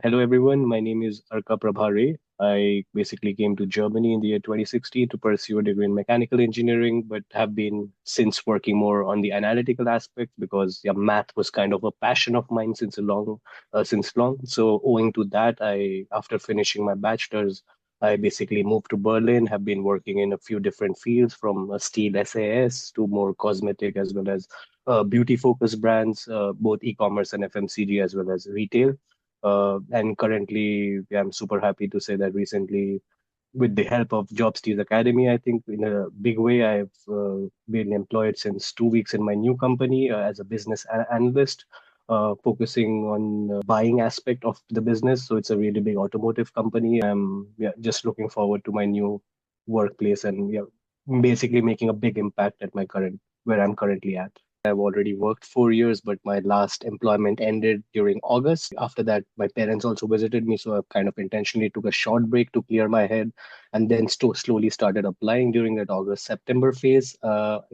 Hello, everyone. My name is Arka Prabhare. I basically came to Germany in the year 2016 to pursue a degree in mechanical engineering, but have been since working more on the analytical aspect because math was kind of a passion of mine since long. So, owing to that, after finishing my bachelor's, I basically moved to Berlin. Have been working in a few different fields, from steel SAS to more cosmetic as well as beauty-focused brands, both e-commerce and FMCG as well as retail. And currently, I'm super happy to say that recently, with the help of JobSteez Academy, I think in a big way, I've been employed since 2 weeks in my new company as a business analyst, focusing on buying aspect of the business. So it's a really big automotive company. Just looking forward to my new workplace and basically making a big impact at my current where I'm currently at. I've already worked 4 years, but my last employment ended during August. After that, my parents also visited me, so I kind of intentionally took a short break to clear my head, and then slowly started applying during that August-September phase.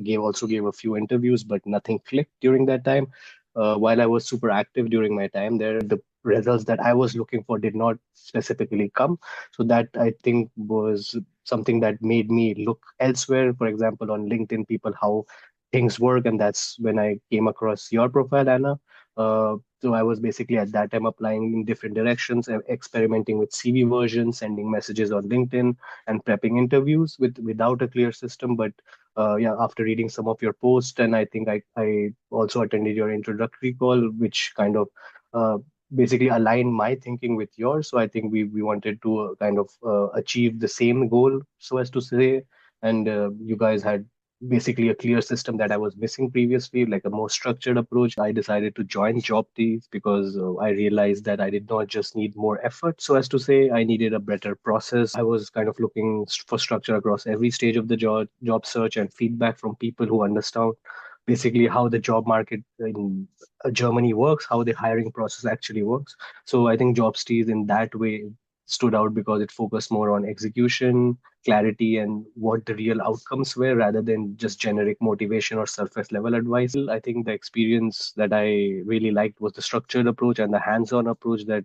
Gave a few interviews, but nothing clicked during that time. While I was super active during my time there, the results that I was looking for did not specifically come. So that I think was something that made me look elsewhere. For example, on LinkedIn, people how things work, and that's when I came across your profile, Anna. So I was basically at that time applying in different directions, experimenting with CV versions, sending messages on LinkedIn, and prepping interviews without a clear system. But after reading some of your posts, and I think I also attended your introductory call, which kind of uh, basically aligned my thinking with yours. So I think we wanted to kind of achieve the same goal, so as to say. And you guys had basically a clear system that I was missing previously, like a more structured approach. I decided to join JobTees because I realized that I did not just need more effort, so as to say, I needed a better process. I was kind of looking for structure across every stage of the job search and feedback from people who understand basically how the job market in Germany works, how the hiring process actually works. So I think JobSteez in that way stood out because it focused more on execution, clarity, and what the real outcomes were rather than just generic motivation or surface level advice. I think the experience that I really liked was the structured approach and the hands-on approach that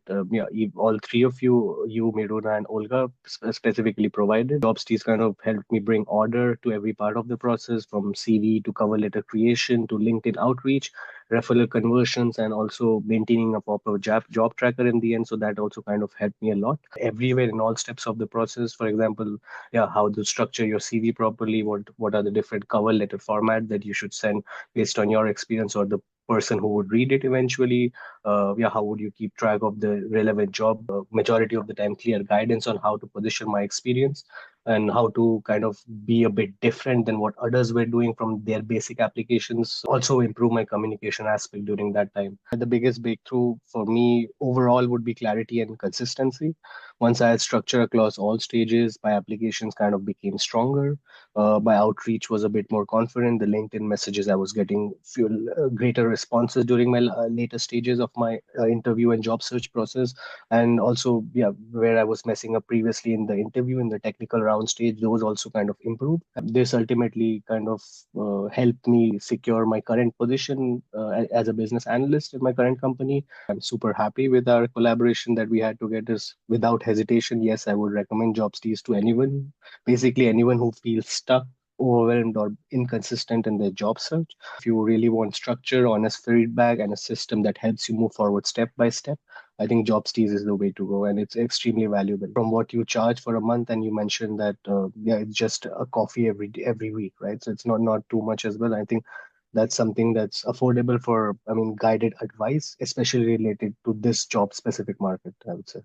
all three of you, Miruna and Olga, specifically provided. JobSteez kind of helped me bring order to every part of the process, from CV to cover letter creation to LinkedIn outreach, referral conversions, and also maintaining a proper job tracker in the end. So that also kind of helped me a lot everywhere in all steps of the process. For example, how to structure your CV properly, what are the different cover letter format that you should send based on your experience or the person who would read it eventually. How would you keep track of the relevant job? Majority of the time, clear guidance on how to position my experience and how to kind of be a bit different than what others were doing from their basic applications. Also improve my communication aspect during that time. The biggest breakthrough for me overall would be clarity and consistency. Once I had structure across all stages, my applications kind of became stronger. My outreach was a bit more confident. The LinkedIn messages I was getting few greater responses during my later stages of my interview and job search process. And also, where I was messing up previously in the interview, in the technical round stage, those also kind of improved. This ultimately kind of helped me secure my current position as a business analyst in my current company. I'm super happy with our collaboration that we had together. Without hesitation, yes, I would recommend JobSteez to anyone, basically anyone who feels stuck, overwhelmed, or inconsistent in their job search. If you really want structure, honest feedback, and a system that helps you move forward step by step, I think JobSteez is the way to go, and it's extremely valuable. From what you charge for a month, and you mentioned that it's just a coffee every week, right? So it's not too much as well. I think that's something that's affordable for, I mean, guided advice, especially related to this job specific market, I would say.